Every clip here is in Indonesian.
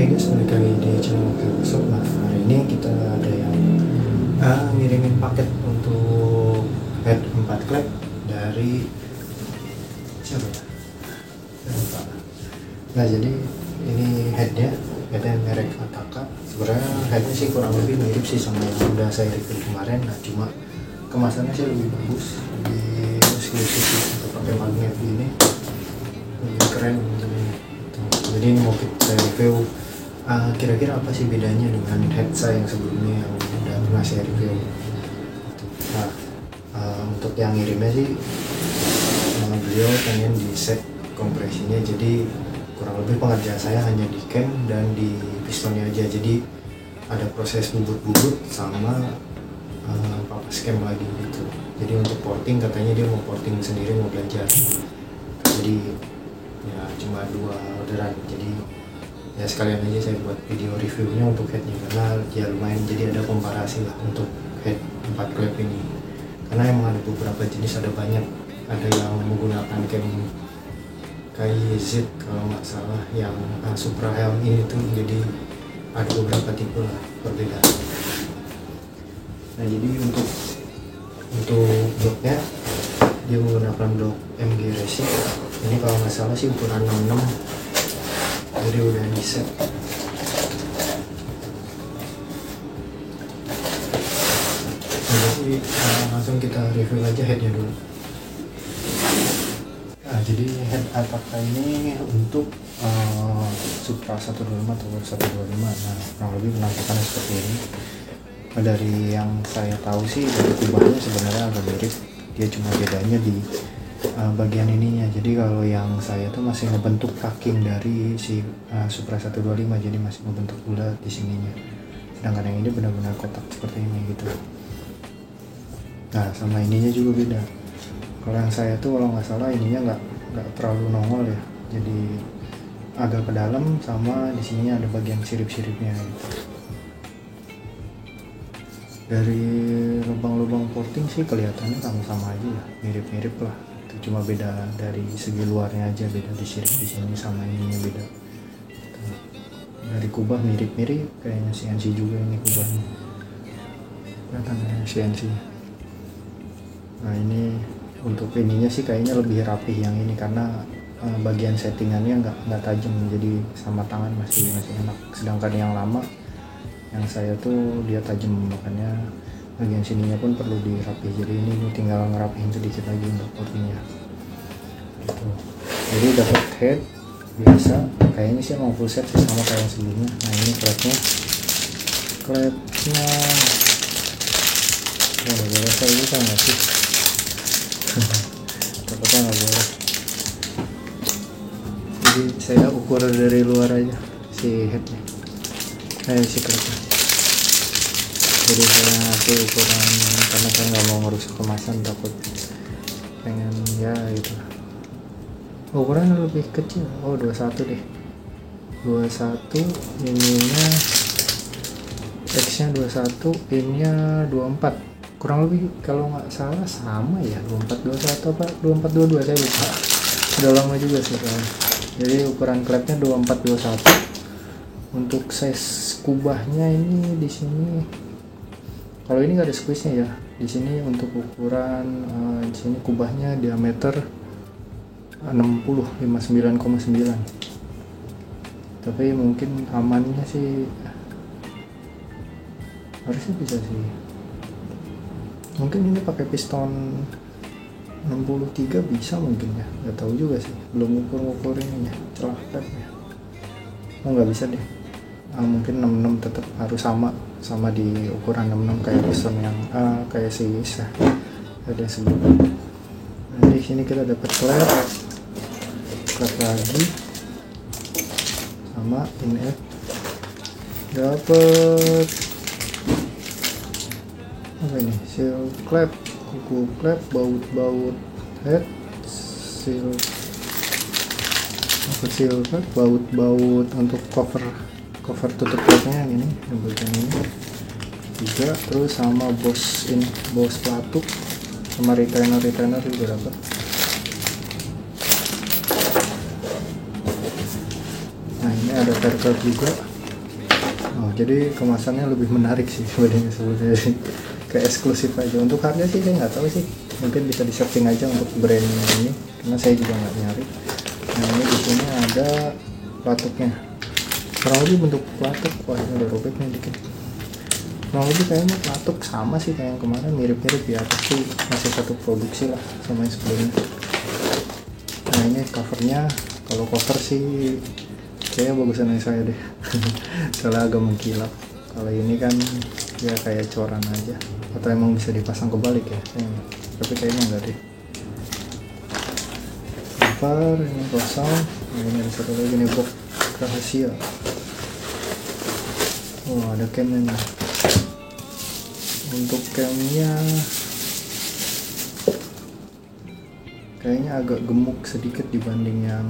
Hai guys, balik lagi di channel Workshop. Nah, hari ini kita ada yang ngirimin paket untuk head 4 klep dari siapa ya? Lupa. Nah, jadi ini headnya merek Ataka. Sebenarnya headnya sih kurang lebih mirip sih sama yang udah saya review kemarin. Nah, cuma kemasannya sih lebih bagus, lebih eksklusif sih, untuk pakai magnet ini lebih keren ini. Jadi ini mau kita review kira-kira apa sih bedanya dengan head saya yang sebelumnya yang udah pernah saya review. Nah, untuk yang ngirimnya sih beliau pengen di set kompresinya, jadi kurang lebih pengerjaan saya hanya di cam dan di pistonnya aja, jadi ada proses bubut-bubut sama papas cam lagi gitu. Jadi untuk porting katanya dia mau porting sendiri, mau belajar, jadi ya cuma 2 orderan. Jadi ya sekalian aja saya buat video reviewnya untuk headnya, karena ya lumayan jadi ada komparasi lah untuk head 4 klep ini, karena emang ada beberapa jenis, ada banyak, ada yang menggunakan cam KYZ kalau nggak salah, yang Supra Helm ini tuh, jadi ada beberapa tipe lah perbedaan. Nah, jadi untuk bloknya dia menggunakan blok MG Racing ini, kalau nggak salah sih ukuran 66, jadi udah di set. Jadi langsung kita review aja headnya dulu. Nah, jadi head Ataka ini untuk Supra 125 atau 125. Nah, kurang lebih penampakannya seperti ini. Dari yang saya tahu sih dari kubahnya sebenarnya agak mirip, dia cuma bedanya di bagian ininya. Jadi kalau yang saya tuh masih ngebentuk tracking dari si Supra 125, jadi masih ngebentuk bulat di sininya, sedangkan yang ini benar-benar kotak seperti ini gitu. Nah, sama ininya juga beda. Kalau yang saya tuh kalau nggak salah ininya nggak terlalu nongol ya, jadi agak ke dalam, sama di sininya ada bagian sirip-siripnya gitu. Dari lubang-lubang porting sih kelihatannya sama-sama aja ya, mirip-mirip lah. Itu cuma beda dari segi luarnya aja, beda di sirip di sini sama ininya beda. Dari kubah mirip-mirip, kayaknya CNC juga ini kubahnya. Kelihatan CNC. Nah, ini untuk ininya sih kayaknya lebih rapih yang ini, karena bagian settingannya nggak tajam, jadi sama tangan masih enak. Sedangkan yang lama yang saya tuh dia tajam, makanya bagian sininya pun perlu dirapih. Jadi ini tinggal ngerapihin sedikit lagi untuk portingnya gitu. Jadi dapat head biasa, kayaknya sih emang full set sih, sama kayak yang sebelumnya. Nah, ini klepnya udah boleh saya buka nggak sih? Takutnya nggak boleh, jadi saya ukur dari luar aja si headnya, si klepnya. Jadi saya ngasih ukuran ini karena saya nggak mau ngerusak kemasan, takut pengen ya gitu. Ukuran lebih kecil, 21 deh, 21, ininya X nya 21, ininya 24, kurang lebih kalau nggak salah sama ya, 24 21 apa 24 22 saya lupa, udah lama juga sih kan. Jadi ukuran klepnya 24 21. Untuk size kubahnya ini di sini, kalau ini nggak ada squeeze-nya ya. Di sini untuk ukuran di sini kubahnya diameter 59,9. Tapi mungkin amannya sih harusnya bisa sih. Mungkin ini pakai piston 63 bisa mungkin ya. Nggak tahu juga sih. Belum ukur ininya, celah klepnya. Oh, nggak bisa deh. Mungkin 66 tetap harus sama di ukuran 66 kayak piston yang kayak si Isa ada sebelumnya. Nah, di sini kita dapat klep lagi, sama inlet dapat apa ini, seal klep, kuku klep, baut head, seal klep, baut untuk cover tutup klepnya yang ini, yang bagian ini juga, terus sama bos pelatuk, sama retainer juga dapat. Nah, ini ada terkel juga, Oh, jadi kemasannya lebih menarik sih sebenarnya kayak eksklusif aja. Untuk harga sih saya nggak tahu sih, mungkin bisa di searching aja untuk brand ini karena saya juga nggak nyari. Nah ini di sini ada pelatuknya, kurang lebih bentuk pelatuk. Wah ini ada robeknya dikit. Kurang lebih kayaknya pelatuk sama sih kayak yang kemarin, mirip-mirip ya, pasti masih satu produksi lah sama yang sebelumnya. Nah ini covernya, kalau cover sih kayaknya bagusan yang saya deh soalnya agak mengkilap. Kalau ini kan ya kayak coran aja, atau emang bisa dipasang kebalik ya, tapi kayaknya enggak deh. Cover ini kosong. Nah, ini ada satu lagi nih, box rahasia. Oh ada camnya nih. Untuk camnya kayaknya agak gemuk sedikit dibanding yang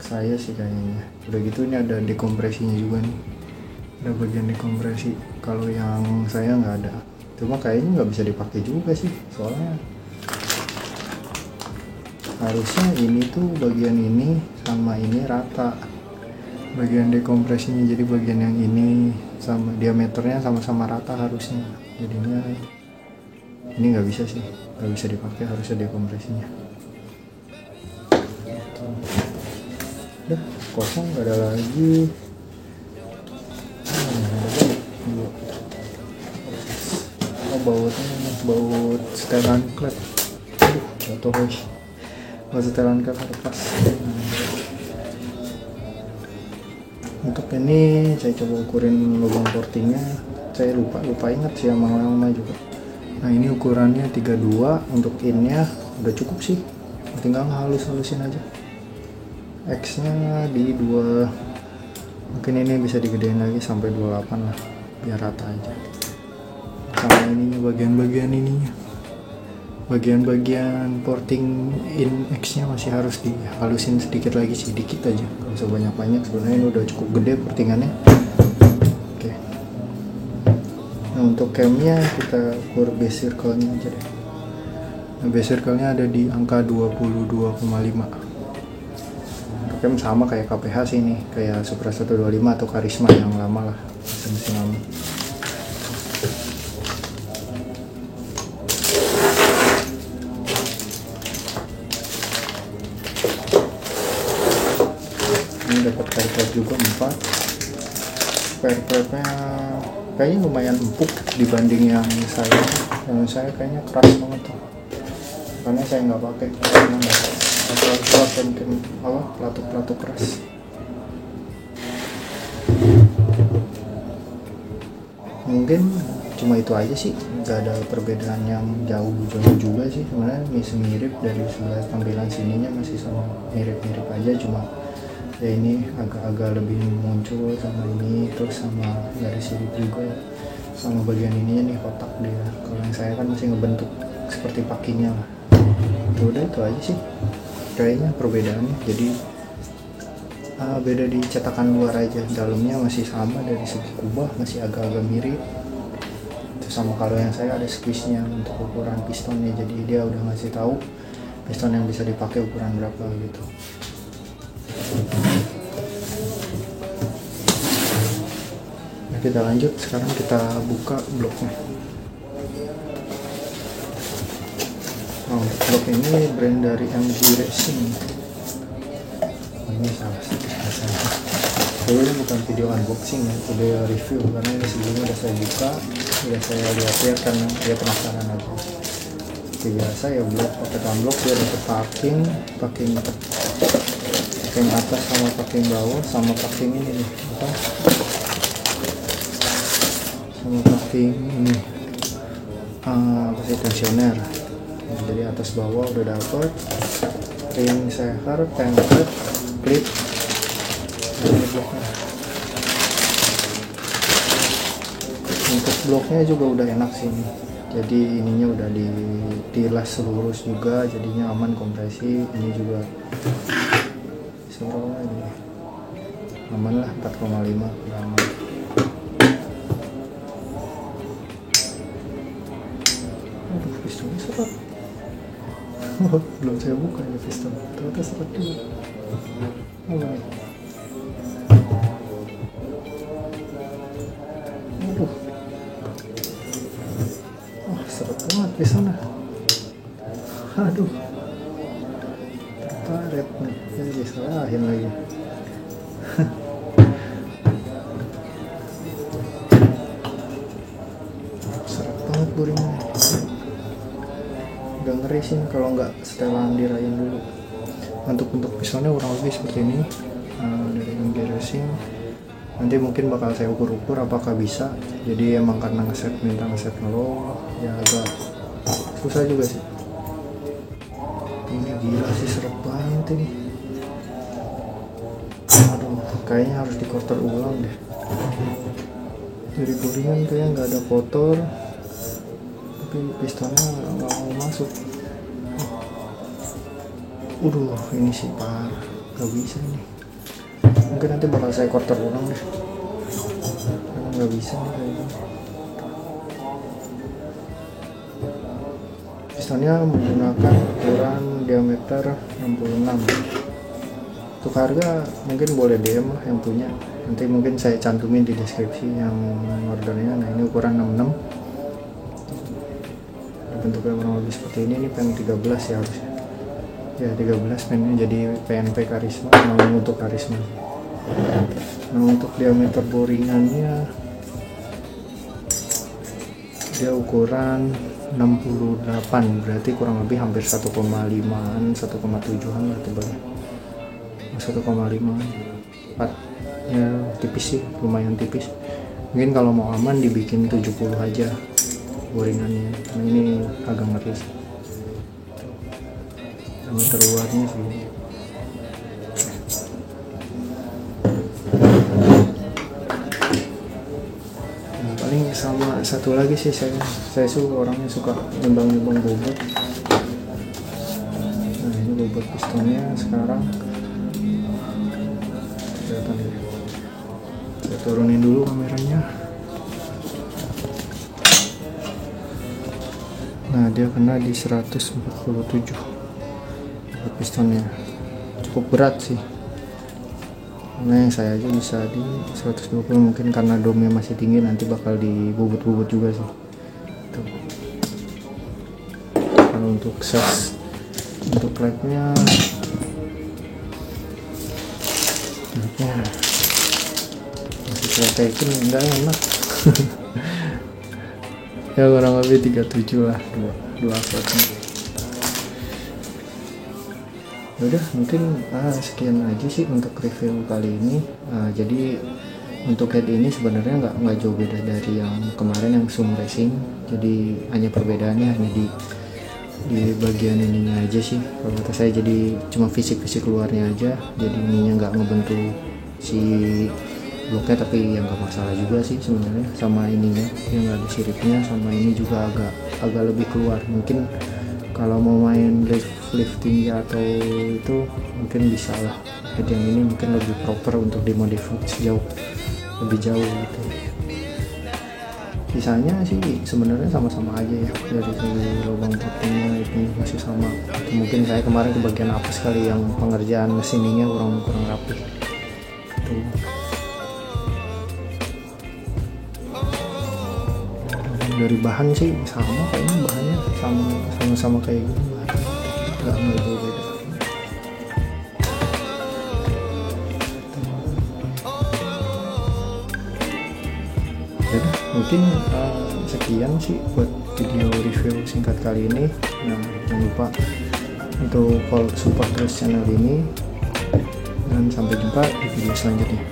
saya sih kayaknya. Udah gitu ini ada dekompresinya juga nih, ada bagian dekompresi. Kalau yang saya nggak ada, cuma kayaknya nggak bisa dipakai juga sih, soalnya harusnya ini tuh bagian ini sama ini rata bagian dekompresinya, jadi bagian yang ini sama diameternya sama-sama rata harusnya. Jadinya ini nggak bisa sih, nggak bisa dipakai, harusnya dekompresinya. Udah kosong, nggak ada lagi. Oh bautnya baut setelan klep. Jatuh guys, baut setelan klep lepas. Untuk ini saya coba ukurin lubang portingnya, saya lupa ingat sih sama lama juga. Nah ini ukurannya 32, untuk innya udah cukup sih, tinggal halus-halusin aja. X nya di 2, mungkin ini bisa digedein lagi sampai 28 lah biar rata aja. Sama ininya, bagian-bagian ininya, bagian-bagian porting in X nya masih harus dihalusin sedikit lagi sih, dikit aja, gak usah banyak-banyak. Sebenarnya ini udah cukup gede portingannya. Oke. Nah untuk camnya kita ukur base circle nya aja deh. Nah, base circle nya ada di angka 22,5. Cam sama kayak KPH sih ini, kayak Supra 125 atau Karisma yang lama lah, mesin lama. Ini dapat spare juga 4. Spare-nya kayaknya lumayan empuk dibanding yang saya kayaknya keras banget tuh, karena saya nggak pakai pelatuk keras. Mungkin cuma itu aja sih, nggak ada perbedaan yang jauh juga sih sebenarnya, masih mirip dari sebelah tampilan sininya, masih sama mirip-mirip aja, cuma ya ini agak-agak lebih muncul sama ini, terus sama dari sini juga sama bagian ininya nih kotak dia. Kalau yang saya kan masih ngebentuk seperti pakinya lah. Udah itu aja sih kayaknya perbedaannya. Jadi beda di cetakan luar aja, dalamnya masih sama dari segi kubah masih agak-agak mirip. Itu sama kalau yang saya ada squeeze-nya untuk ukuran pistonnya, jadi dia udah ngasih tahu piston yang bisa dipakai ukuran berapa gitu. Nah, kita lanjut, sekarang kita buka bloknya. Oh, blok ini brand dari MG Racing. Oh, ini salah. Ini bukan video unboxing ya, video review, karena ini sebelumnya udah saya buka, udah saya lihat karena dia penasaran aja. Seperti biasa ya, blok pakai tamblok dia untuk packing atas sama packing bawah, sama packing ini nih, sama packing ini apa sih, tensioner. Jadi atas bawah udah dapet, ring seher, template, clip. Ini bloknya. Untuk bloknya juga udah enak sih ini. Jadi ininya udah ditilas lurus juga, jadinya aman kompresi. Ini juga serol ini aman lah, 4,5 udah aman. Aduh, pistonnya seret. Belum saya buka ya piston, ternyata seret juga. Aduh, terparet nih, yang disalahin lagi. Seret banget boringnya. Udah ngeri sih kalau nggak setelan dirayain dulu. Untuk pistonnya kurang lebih seperti ini. Dari MG Racing. Nanti mungkin bakal saya ukur-ukur apakah bisa. Jadi emang karena minta ngeset ngelong, ya agak susah juga sih. Ini gila sih, seret banget ini. Aduh, kayaknya harus di quarter ulang deh. Dari boringan kayaknya nggak ada kotor, tapi pistonnya nggak mau masuk. Ini sih parah, nggak bisa nih. Mungkin nanti bakal saya quarter ulang deh, karena nggak bisa nih kayak gini. Pistonnya menggunakan ukuran diameter 66. Untuk harga mungkin boleh DM lah yang punya, nanti mungkin saya cantumin di deskripsi yang ordernya. Nah, ini ukuran 66, bentuknya kurang lebih seperti ini pen 13 ya harusnya. Ya 13 pennya jadi PNP Karisma, untuk Karisma. Nah, untuk diameter boringannya dia ukuran 68, berarti kurang lebih hampir 1,5an 1,7an lah tebalnya, 1,5 4 ya, tipis sih, lumayan tipis. Mungkin kalau mau aman dibikin 70 aja boringannya. Nah, ini agak ngeri sih. Diameter luarnya sih. Nah, paling sama satu lagi sih, saya orangnya suka nyumbang bobot. Nah, ini bobot pistonnya sekarang kelihatan ya. Saya turunin dulu kameranya. Nah, dia kena di 147 pistonnya. Cukup berat sih, karena yang saya aja bisa di 120. Mungkin karena domnya masih tinggi, nanti bakal dibobot-bobot juga sih. Tuh. Kalau untuk untuk klepnya masih kletekin, enggak enak. Ya kurang lebih 37 lah, dua slotnya. Udah, mungkin sekian aja sih untuk review kali ini. Jadi untuk head ini sebenarnya nggak jauh beda dari yang kemarin yang Zoom Racing. Jadi hanya perbedaannya hanya di bagian ininya aja sih kalau kata saya. Jadi cuma fisik luarnya aja, jadi ininya nggak ngebentuk si bloknya, tapi yang nggak masalah juga sih sebenarnya. Sama ininya yang nggak ada siripnya, sama ini juga agak lebih keluar. Mungkin kalau mau main lifting atau itu mungkin bisa lah. Head yang ini mungkin lebih proper untuk dimodifikasi lebih jauh gitu. Sisanya sih sebenarnya sama-sama aja ya, dari segi lubang pottingnya itu masih sama. Mungkin saya kemarin kebagian apa sekali yang pengerjaan mesinnya kurang rapi tuh. Dari bahan sih sama, kayaknya bahannya sama kayak gitu, nggak jauh beda. Jadi mungkin sekian sih buat video review singkat kali ini. Nah, jangan lupa untuk support terus channel ini, dan sampai jumpa di video selanjutnya.